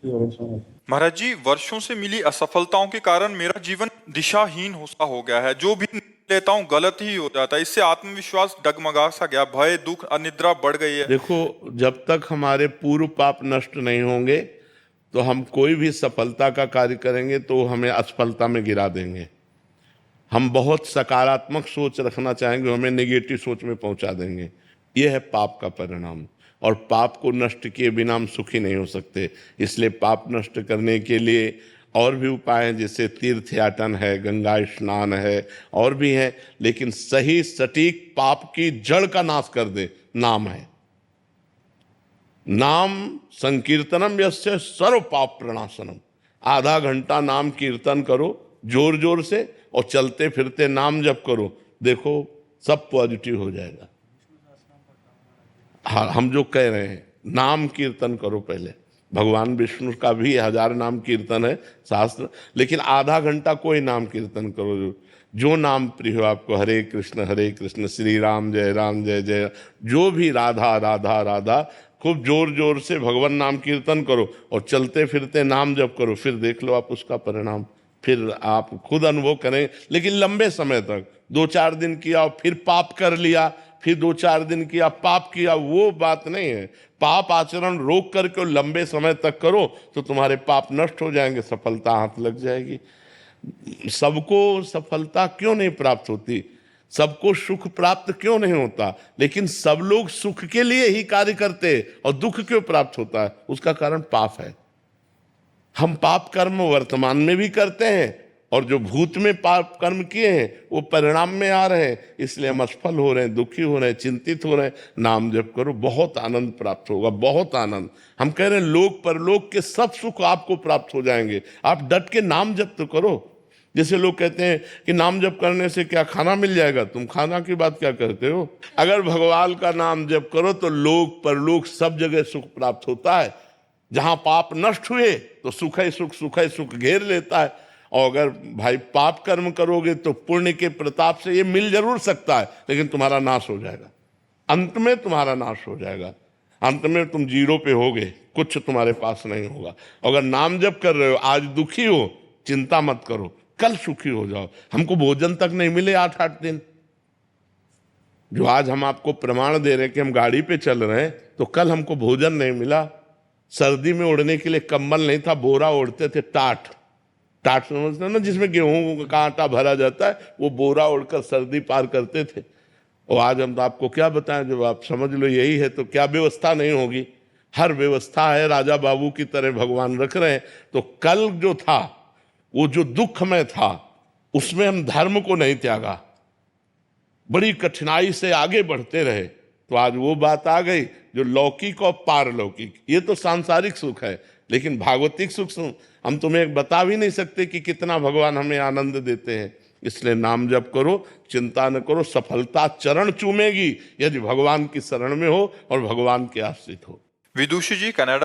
महाराज जी, वर्षों से मिली असफलताओं के कारण मेरा जीवन दिशाहीन सा हो गया है। जो भी लेता हूँ गलत ही हो जाता है। इससे आत्मविश्वास डगमगा सा गया, भय, दुख, अनिद्रा बढ़ गई है। देखो, जब तक हमारे पूर्व पाप नष्ट नहीं होंगे तो हम कोई भी सफलता का कार्य करेंगे तो हमें असफलता में गिरा देंगे। हम बहुत सकारात्मक सोच रखना चाहेंगे, हमें नेगेटिव सोच में पहुंचा देंगे। यह है पाप का परिणाम। और पाप को नष्ट किए बिना हम सुखी नहीं हो सकते। इसलिए पाप नष्ट करने के लिए और भी उपाय हैं, जैसे तीर्थ याटन है, गंगा स्नान है, और भी है। लेकिन सही सटीक पाप की जड़ का नाश कर दे नाम है। नाम संकीर्तनम यस्य सर्व पाप प्रणाशनम। आधा घंटा नाम कीर्तन करो जोर जोर से, और चलते फिरते नाम जप करो, देखो सब पॉजिटिव हो जाएगा। हाँ, हम जो कह रहे हैं नाम कीर्तन करो पहले। भगवान विष्णु का भी 1000 नाम कीर्तन है शास्त्र, लेकिन आधा घंटा कोई नाम कीर्तन करो जो नाम प्रिय हो आपको। हरे कृष्ण श्री राम जय जय, जो भी राधा राधा राधा, खूब जोर जोर से भगवान नाम कीर्तन करो और चलते फिरते नाम जप करो। फिर देख लो आप उसका परिणाम, फिर आप खुद अनुभव करें। लेकिन लंबे समय तक 2-4 दिन किया और फिर पाप कर लिया, फिर 2-4 दिन किया पाप किया, वो बात नहीं है। पाप आचरण रोक करके लंबे समय तक करो तो तुम्हारे पाप नष्ट हो जाएंगे, सफलता हाथ लग जाएगी। सबको सफलता क्यों नहीं प्राप्त होती, सबको सुख प्राप्त क्यों नहीं होता, लेकिन सब लोग सुख के लिए ही कार्य करते और दुख क्यों प्राप्त होता है? उसका कारण पाप है। हम पाप कर्म वर्तमान में भी करते हैं और जो भूत में पाप कर्म किए हैं वो परिणाम में आ रहे हैं। इसलिए हम असफल हो रहे हैं, दुखी हो रहे हैं, चिंतित हो रहे हैं। नाम जप करो, बहुत आनंद प्राप्त होगा, बहुत आनंद। हम कह रहे हैं लोक परलोक के सब सुख आपको प्राप्त हो जाएंगे। आप डट के नाम जप तो करो। जैसे लोग कहते हैं कि नाम जप करने से क्या खाना मिल जाएगा, तुम खाना की बात क्या करते हो? अगर भगवान का नाम जप करो तो लोक परलोक सब जगह सुख प्राप्त होता है। जहां पाप नष्ट हुए तो सुख ही सुख घेर लेता है। और अगर भाई पाप कर्म करोगे तो पुण्य के प्रताप से ये मिल जरूर सकता है, लेकिन तुम्हारा नाश हो जाएगा। अंत में तुम्हारा नाश हो जाएगा, अंत में तुम जीरो पे होगे, कुछ तुम्हारे पास नहीं होगा। अगर नाम जप कर रहे हो, आज दुखी हो, चिंता मत करो, कल सुखी हो जाओ। हमको भोजन तक नहीं मिले 8-8 दिन, जो आज हम आपको प्रमाण दे रहे हैं कि हम गाड़ी पे चल रहे हैं, तो कल हमको भोजन नहीं मिला। सर्दी में ओढ़ने के लिए कंबल नहीं था, बोरा ओढ़ते थे, टाट समझते ना, जिसमें गेहूं का आटा भरा जाता है, वो बोरा ओढ़कर सर्दी पार करते थे। और आज हम तो आपको क्या बताएं, जब आप समझ लो यही है तो क्या व्यवस्था नहीं होगी? हर व्यवस्था है, राजा बाबू की तरह भगवान रख रहे हैं। तो कल जो था वो जो दुख में था उसमें हम धर्म को नहीं त्यागा, बड़ी कठिनाई से आगे बढ़ते रहे, तो आज वो बात आ गई जो लौकिक और पारलौकिक। ये तो सांसारिक सुख है, लेकिन भागवतिक सुख हम तुम्हें बता भी नहीं सकते कि कितना भगवान हमें आनंद देते हैं। इसलिए नाम जप करो, चिंता न करो, सफलता चरण चूमेगी यदि भगवान की शरण में हो और भगवान के आश्रित हो। विदुषी जी, कनाडा